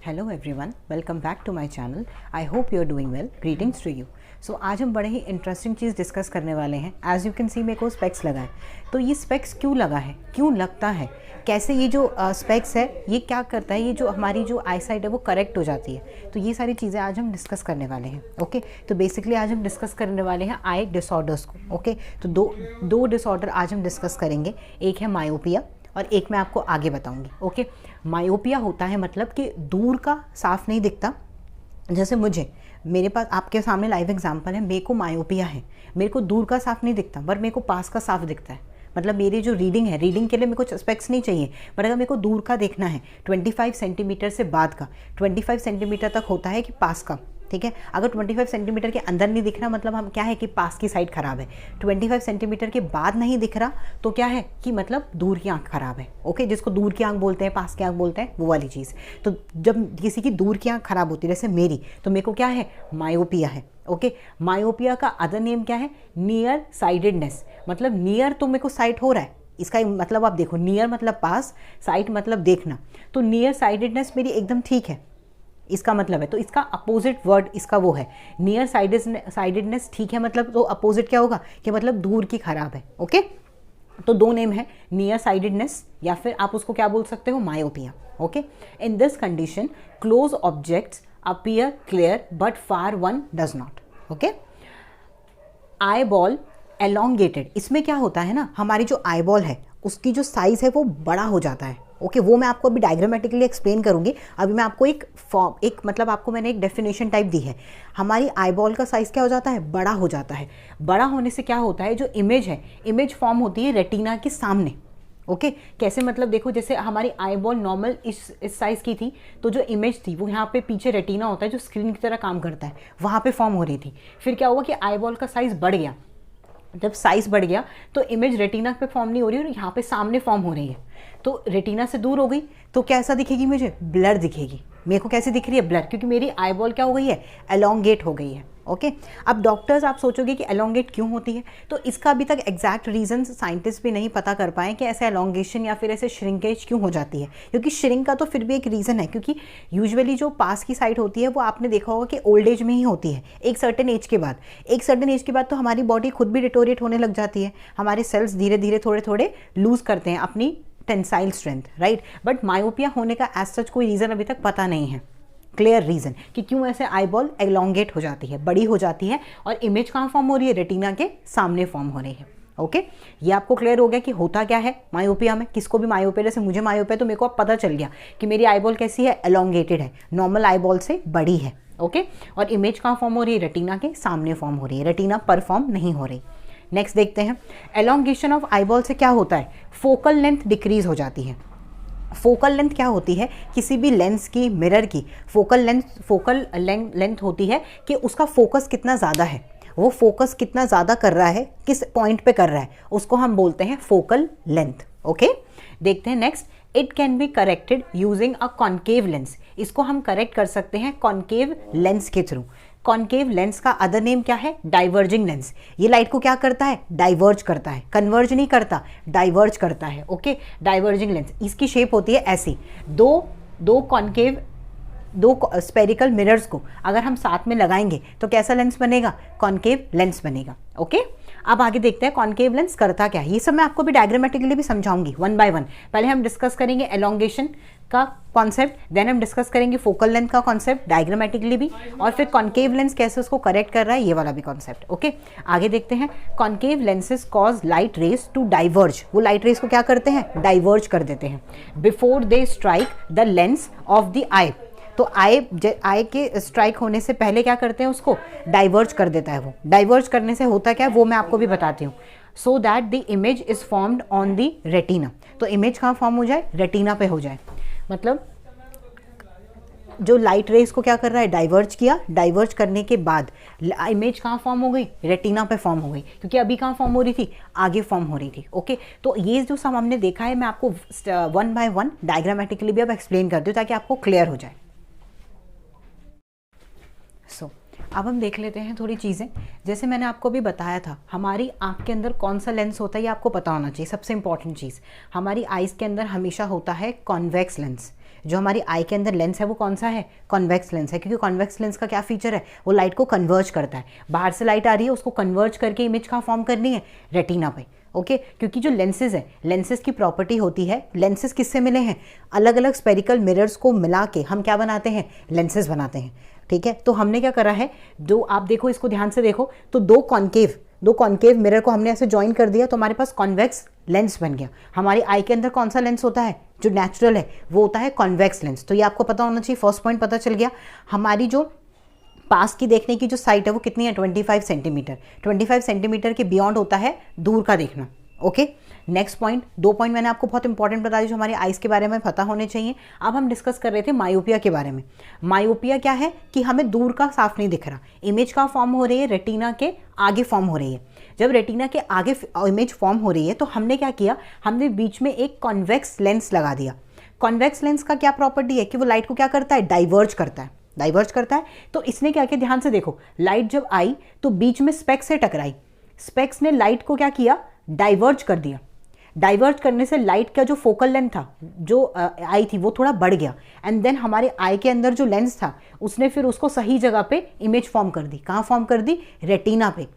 Hello everyone, welcome back to my channel. I hope you are doing well. Greetings to you. So आज हम बड़े ही interesting चीज़ discuss करने वाले हैं। As you can see मेरे को स्पेक्स लगा है। तो ये स्पेक्स क्यों लगा है, क्यों लगता है, कैसे ये जो स्पेक्स है ये क्या करता है, ये जो हमारी जो आई साइट है वो करेक्ट हो जाती है। तो ये सारी चीज़ें आज हम डिस्कस करने वाले हैं। ओके तो बेसिकली आज हम डिस्कस करने वाले हैं आई डिसऑर्डर्स को। ओके तो दो डिसऑर्डर आज हम डिस्कस करेंगे। एक है मायोपिया और एक मैं आपको आगे बताऊंगी। ओके मायोपिया होता है मतलब कि दूर का साफ नहीं दिखता। जैसे मेरे पास आपके सामने लाइव एग्जांपल है। मेरे को मायोपिया है, मेरे को दूर का साफ नहीं दिखता पर मेरे को पास का साफ दिखता है। मतलब मेरी जो रीडिंग है, रीडिंग के लिए मेरे को स्पेक्स नहीं चाहिए, पर अगर मेरे को दूर का देखना है 25 सेंटीमीटर से बाद का, 25 सेंटीमीटर तक होता है कि पास का, ठीक है। अगर 25 सेंटीमीटर के अंदर नहीं दिख रहा मतलब हम क्या है कि पास की साइड खराब है। 25 सेंटीमीटर के बाद नहीं दिख रहा तो क्या है कि मतलब दूर की आंख खराब है। ओके जिसको दूर की आंख बोलते हैं, पास की आंख बोलते हैं, वो वाली चीज़। तो जब किसी की दूर की आंख खराब होती है, जैसे मेरी, तो मेरे को क्या है, मायोपिया है। ओके मायोपिया का अदर नेम क्या है, नियर साइडेडनेस। मतलब नियर तो मेरे को साइट हो रहा है, इसका मतलब आप देखो, नियर मतलब पास, साइट मतलब देखना। तो नियर साइडेडनेस मेरी एकदम ठीक है, इसका मतलब है। तो इसका अपोजिट वर्ड इसका वो है, नियर साइडेडनेस ठीक है। मतलब तो अपोजिट क्या होगा कि मतलब दूर की खराब है। ओके तो दो नेम है, नियर साइडेडनेस या फिर आप उसको क्या बोल सकते हो, myopia. Okay in this condition close objects appear clear but far one does not. Okay eye ball elongated, इसमें क्या होता है ना, हमारी जो आई बॉल है उसकी जो साइज है वो बड़ा हो जाता है। ओके वो मैं आपको अभी डायग्रामेटिकली एक्सप्लेन करूंगी। अभी मैं आपको एक मतलब आपको मैंने एक डेफिनेशन टाइप दी है। हमारी आई बॉल का साइज़ क्या हो जाता है, बड़ा हो जाता है। बड़ा होने से क्या होता है, जो इमेज है, इमेज फॉर्म होती है रेटिना के सामने। ओके कैसे, मतलब देखो, जैसे हमारी आई बॉल नॉर्मल इस साइज़ की थी, तो जो इमेज थी वो यहाँ पे पीछे रेटिना होता है जो स्क्रीन की तरह काम करता है, वहाँ पे फॉर्म हो रही थी। फिर क्या हुआ कि आई बॉल का साइज़ बढ़ गया। जब साइज बढ़ गया तो इमेज रेटिना पे फॉर्म नहीं हो रही और यहाँ पे सामने फॉर्म हो रही है। तो रेटिना से दूर हो गई तो कैसा दिखेगी, मुझे ब्लर दिखेगी। मेरे को कैसे दिख रही है, ब्लर, क्योंकि मेरी आई बॉल क्या हो गई है, एलोंगेट हो गई है। ओके अब डॉक्टर्स, आप सोचोगे कि एलोंगेट क्यों होती है, तो इसका अभी तक एग्जैक्ट रीजन साइंटिस्ट भी नहीं पता कर पाए कि ऐसे एलोंगेशन या फिर ऐसे श्रिंकेज क्यों हो जाती है। क्योंकि श्रिंक का तो फिर भी एक रीज़न है, क्योंकि यूजुअली जो पास की साइड होती है वो आपने देखा होगा कि ओल्ड एज में ही होती है। एक सर्टेन एज के बाद तो हमारी बॉडी खुद भी डिटोरिएट होने लग जाती है, हमारे सेल्स धीरे धीरे थोड़े थोड़े लूज करते हैं अपनी tensile strength, right. But myopia होने का एज सच कोई रीज़न अभी तक पता नहीं है, क्लियर रीजन कि क्यों ऐसे आई बॉल एलोंगेट हो जाती है, बड़ी हो जाती है और इमेज कहाँ फॉर्म हो रही है, रेटिना के सामने फॉर्म हो रही है। ओके ये आपको क्लियर हो गया कि होता क्या है मायोपिया में। किसको भी मायोपिया, जैसे मुझे मायोपिया तो मेरे को अब पता चल गया कि मेरी आई बॉल कैसी है, एलोंगेटेड है, नॉर्मल आई बॉल से बड़ी है। ओके और इमेज कहाँ फॉर्म हो रही है, रेटिना के सामने फॉर्म हो रही है, रेटिना पर फॉर्म नहीं हो रही। नेक्स्ट देखते हैं, एलोंगेशन ऑफ आई बॉल से क्या होता है, फोकल लेंथ डिक्रीज हो जाती है। फोकल लेंथ क्या होती है, किसी भी लेंस की, मिरर की फोकल लेंथ होती है कि उसका फोकस कितना ज़्यादा है, वो फोकस कितना ज़्यादा कर रहा है, किस पॉइंट पे कर रहा है, उसको हम बोलते हैं फोकल लेंथ। ओके देखते हैं next, it can be corrected using a concave lens, इसको हम करेक्ट कर सकते हैं कॉन्केव लेंस के थ्रू। कॉन्केव लेंस का अदर नेम क्या है, डाइवर्जिंग लेंस। ये लाइट को क्या करता है, डाइवर्ज करता है, कन्वर्ज नहीं करता, डाइवर्ज करता है। ओके डाइवर्जिंग लेंस, इसकी शेप होती है ऐसी, दो स्पेरिकल मिरर्स को अगर हम साथ में लगाएंगे तो कैसा लेंस बनेगा, कॉन्केव लेंस बनेगा। ओके अब आगे देखते हैं कॉन्केव लेंस करता क्या है। ये सब मैं आपको भी डायग्रामेटिकली भी समझाऊंगी वन बाय वन। पहले हम डिस्कस करेंगे एलोंगेशन का कॉन्सेप्ट, देन हम डिस्कस करेंगे फोकल लेंथ का कॉन्सेप्ट डायग्रामेटिकली भी, और फिर कॉन्केव लेंस कैसे उसको करेक्ट कर रहा है, ये वाला भी कॉन्सेप्ट। ओके आगे देखते हैं, concave lenses cause light rays to diverge, वो लाइट रेज को क्या करते हैं, डाइवर्ज कर देते हैं before they strike the lens of the eye. तो आई के स्ट्राइक होने से पहले क्या करते हैं, उसको डाइवर्ज कर देता है। वो डाइवर्ज करने से होता क्या है वो मैं आपको भी बताती हूँ। So that the image is formed on the retina, तो इमेज कहाँ फॉर्म हो जाए, रेटिना पे हो जाए। मतलब जो लाइट रेज को क्या कर रहा है, डाइवर्ज किया, डाइवर्ज करने के बाद इमेज कहाँ फॉर्म हो गई, रेटिना पे फॉर्म हो गई, क्योंकि अभी कहाँ फॉर्म हो रही थी, आगे फॉर्म हो रही थी। ओके तो ये जो सब हमने देखा है मैं आपको वन बाय वन डायग्रामेटिकली भी अब एक्सप्लेन करती हूँ ताकि आपको क्लियर हो जाए। अब हम देख लेते हैं थोड़ी चीज़ें। जैसे मैंने आपको भी बताया था, हमारी आँख के अंदर कौन सा लेंस होता है ये आपको पता होना चाहिए। सबसे इंपॉर्टेंट चीज़, हमारी आइज़ के अंदर हमेशा होता है कॉन्वेक्स लेंस। जो हमारी आई के अंदर लेंस है वो कौन सा है, कॉन्वेक्स लेंस है, क्योंकि कॉन्वेक्स लेंस का क्या फीचर है, वो लाइट को कन्वर्ज करता है। बाहर से लाइट आ रही है, उसको कन्वर्ज करके इमेज कहाँ फॉर्म करनी है, रेटिना पे। ओके क्योंकि जो लेंसेज है, लेंसेज की प्रॉपर्टी होती है, लेंसेज किससे मिले हैं, अलग अलग स्पेरिकल मिरर्स को मिला के हम क्या बनाते हैं, लेंसेज बनाते हैं। ठीक है, तो हमने क्या करा है, जो आप देखो इसको ध्यान से देखो, तो दो कॉन्केव मिरर को हमने ऐसे ज्वाइन कर दिया, तो हमारे पास कॉन्वेक्स लेंस बन गया। हमारी आई के अंदर कौन सा लेंस होता है, जो नेचुरल है, वो होता है कॉन्वेक्स लेंस। तो ये आपको पता होना चाहिए, फर्स्ट पॉइंट पता चल गया। हमारी जो पास की देखने की जो साइट है वो कितनी है, 25 सेंटीमीटर। 25 सेंटीमीटर के बियॉन्ड होता है दूर का देखना। ओके नेक्स्ट पॉइंट, 2 पॉइंट मैंने आपको बहुत इंपॉर्टेंट बता दी जो हमारी आइज़ के बारे में पता होने चाहिए। अब हम डिस्कस कर रहे थे मायोपिया के बारे में। मायोपिया क्या है कि हमें दूर का साफ नहीं दिख रहा, इमेज का फॉर्म हो रही है, रेटिना के आगे फॉर्म हो रही है। जब रेटिना के आगे इमेज फॉर्म हो रही है तो हमने क्या किया, हमने बीच में एक कॉन्वेक्स लेंस लगा दिया। कॉन्वेक्स लेंस का क्या प्रॉपर्टी है कि वो लाइट को क्या करता है, डाइवर्ज करता है। तो इसने क्या किया, ध्यान से देखो, लाइट जब आई तो बीच में स्पेक्स से टकराई, स्पेक्स ने लाइट को क्या किया, डाइवर्ज कर दिया। डाइवर्ज करने से लाइट का जो फोकल लेंथ था, जो आई थी, वो थोड़ा बढ़ गया। एंड देन हमारे आई के अंदर जो लेंस था उसने फिर उसको सही जगह पे इमेज फॉर्म कर दी। कहाँ फॉर्म कर दी, रेटिना पे।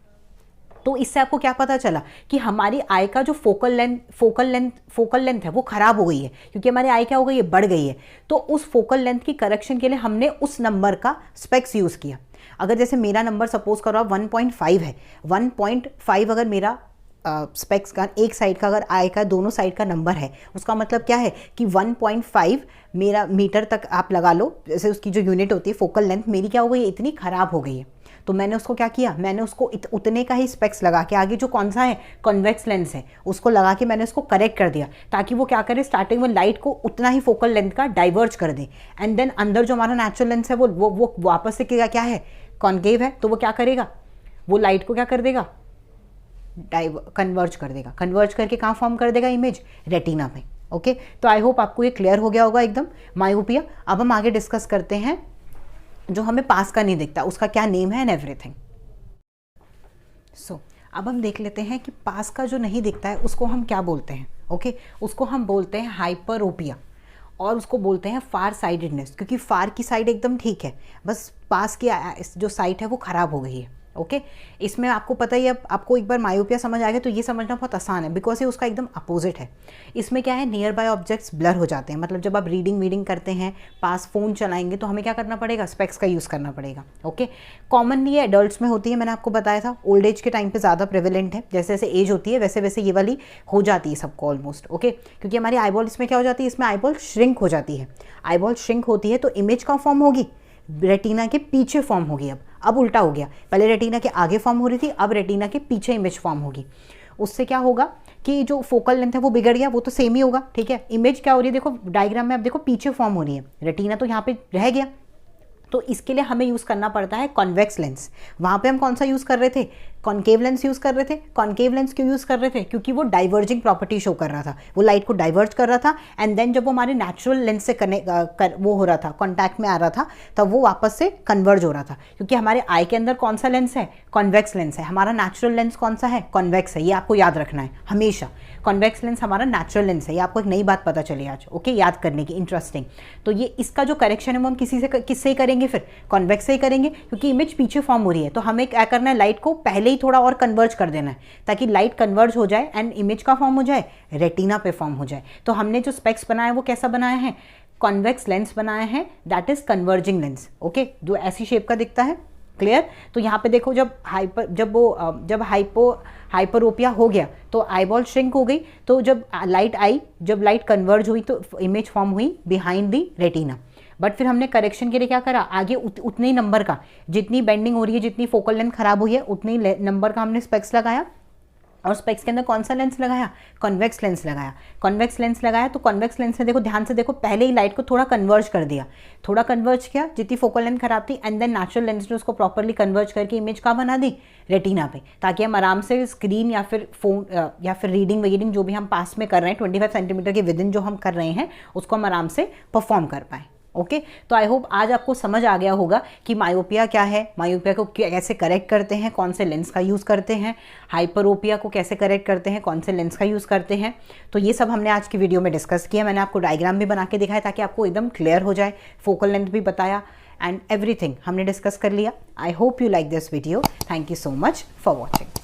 तो इससे आपको क्या पता चला कि हमारी आई का जो फोकल लेंथ है वो खराब हो गई है, क्योंकि हमारी आई क्या हो गई है, बढ़ गई है। तो उस फोकल लेंथ की करेक्शन के लिए हमने उस नंबर का स्पेक्स यूज़ किया। अगर जैसे मेरा नंबर सपोज करो आप 1.5 है, 1.5 अगर मेरा स्पेक्स का एक साइड का, अगर आई का दोनों साइड का नंबर है, उसका मतलब क्या है कि 1.5 मेरा मीटर तक आप लगा लो, जैसे उसकी जो यूनिट होती है फोकल लेंथ, मेरी क्या हो गई है, इतनी ख़राब हो गई है। तो मैंने उसको क्या किया, मैंने उसको उतने का ही स्पेक्स लगा के, आगे जो कौन सा है, कॉन्वेक्स लेंस है, उसको लगा के मैंने उसको करेक्ट कर दिया, ताकि वो क्या करे, स्टार्टिंग में लाइट को उतना ही फोकल लेंथ का डाइवर्ज कर दे। एंड देन अंदर जो हमारा नेचुरल लेंस है वो वापस से क्या है, कॉन्केव है, तो वो क्या करेगा, वो लाइट को क्या कर देगा, कन्वर्ज कर देगा। कन्वर्ज करके कहाँ फॉर्म कर देगा इमेज, रेटिना पे। ओके तो आई होप आपको ये क्लियर हो गया होगा एकदम, मायोपिया। अब हम आगे डिस्कस करते हैं जो हमें पास का नहीं दिखता, उसका क्या नेम है एंड एवरीथिंग। सो अब हम देख लेते हैं कि पास का जो नहीं दिखता है उसको हम क्या बोलते हैं। ओके उसको हम बोलते हैं हाइपरोपिया, और उसको बोलते हैं फार साइडेडनेस, क्योंकि फार की साइड एकदम ठीक है, बस पास की जो साइड है वो खराब हो गई है। ओके इसमें आपको पता ही, अब आपको एक बार मायोपिया समझ आ गया तो ये समझना बहुत आसान है, बिकॉज ये उसका एकदम अपोजिट है। इसमें क्या है, नियर बाय ऑब्जेक्ट्स ब्लर हो जाते हैं। मतलब जब आप रीडिंग करते हैं, पास फ़ोन चलाएंगे, तो हमें क्या करना पड़ेगा, स्पेक्स का यूज़ करना पड़ेगा। ओके कॉमनली ये एडल्ट्स में होती है, मैंने आपको बताया था। ओल्ड एज के टाइम पे ज़्यादा प्रेवलेंट है, जैसे जैसे एज होती है वैसे वैसे ये वाली हो जाती है सबको ऑलमोस्ट। ओके क्योंकि हमारी आईबॉल इसमें क्या हो जाती है, इसमें आईबॉल श्रिंक हो जाती है। आईबॉल श्रिंक होती है तो इमेज का फॉर्म होगी, रेटिना के पीछे फॉर्म होगी। अब उल्टा हो गया, पहले रेटिना के आगे फॉर्म हो रही थी, अब रेटिना के पीछे इमेज फॉर्म होगी। उससे क्या होगा कि जो फोकल लेंथ है वो बिगड़ गया, वो तो सेम ही होगा। ठीक है इमेज क्या हो रही है, देखो डायग्राम में आप देखो पीछे फॉर्म हो रही है, रेटिना तो यहाँ पे रह गया। तो इसके लिए हमें यूज़ करना पड़ता है कॉन्वेक्स लेंस। वहाँ पे हम कौन सा यूज़ कर रहे थे, कॉन्केव लेंस यूज़ कर रहे थे। कॉन्केव लेंस क्यों यूज़ कर रहे थे, क्योंकि वो डाइवर्जिंग प्रॉपर्टी शो कर रहा था, वो लाइट को डाइवर्ज कर रहा था। एंड देन जब वो हमारे नेचुरल लेंस से वो हो रहा था, कॉन्टैक्ट में आ रहा था, तब वो वापस से कन्वर्ज हो रहा था। क्योंकि हमारे आई के अंदर कौन सा लेंस है, कॉन्वेक्स लेंस है। हमारा नेचुरल लेंस कौन सा है, कॉन्वेक्स है। ये आपको याद रखना है हमेशा, कॉन्वेक्स लेंस हमारा नेचुरल लेंस है। ये आपको एक नई बात पता चली आज। ओके याद करने की, इंटरेस्टिंग। तो ये इसका जो करेक्शन है वो हम किससे ही करेंगे, फिर कॉन्वेक्स से ही करेंगे, क्योंकि इमेज पीछे फॉर्म हो रही है। तो हमें क्या करना है, लाइट को पहले ही थोड़ा और कन्वर्ज कर देना है, ताकि लाइट कन्वर्ज हो जाए एंड इमेज का फॉर्म हो जाए, रेटिना पे फॉर्म हो जाए। तो हमने जो स्पेक्स बनाया है वो कैसा बनाया है, कॉन्वेक्स लेंस बनाया है, that is converging lens. Okay जो ऐसी शेप का दिखता है, क्लियर। तो यहाँ पे देखो जब हाइपरोपिया हो गया तो आईबॉल श्रिंक हो गई। तो जब लाइट आई, जब लाइट कन्वर्ज हुई तो इमेज फॉर्म हुई बिहाइंड दी रेटिना। बट फिर हमने करेक्शन के लिए क्या करा, आगे उतने ही नंबर का, जितनी बेंडिंग हो रही है, जितनी फोकल लेंथ खराब हुई है, उतने ही नंबर का हमने स्पेक्स लगाया। और स्पेक्स के अंदर कौन सा लेंस लगाया, कॉन्वेक्स लेंस लगाया। कॉन्वेक्स लेंस लगाया तो कॉन्वेक्स लेंस ने देखो ध्यान से देखो पहले ही लाइट को थोड़ा कन्वर्ज कर दिया, थोड़ा कन्वर्ज किया जितनी फोकल लेंथ खराब थी। एंड देन नेचुरल लेंस ने उसको प्रॉपर्ली कन्वर्ज करके इमेज कहाँ बना दी, रेटिना पे, ताकि हम आराम से स्क्रीन या फिर फोन या फिर रीडिंग जो भी हम पास में कर रहे हैं 25 सेंटीमीटर के विद इन जो हम कर रहे हैं, उसको हम आराम से परफॉर्म कर पाएँ। ओके तो आई होप आज आपको समझ आ गया होगा कि मायोपिया क्या है, मायोपिया को कैसे करेक्ट करते हैं, कौन से लेंस का यूज़ करते हैं, हाइपरोपिया को कैसे करेक्ट करते हैं, कौन से लेंस का यूज़ करते हैं। तो ये सब हमने आज की वीडियो में डिस्कस किया। मैंने आपको डायग्राम भी बना के दिखाया ताकि आपको एकदम क्लियर हो जाए, फोकल लेंथ भी बताया एंड एवरीथिंग हमने डिस्कस कर लिया। आई hope you like this video. Thank you so much for watching.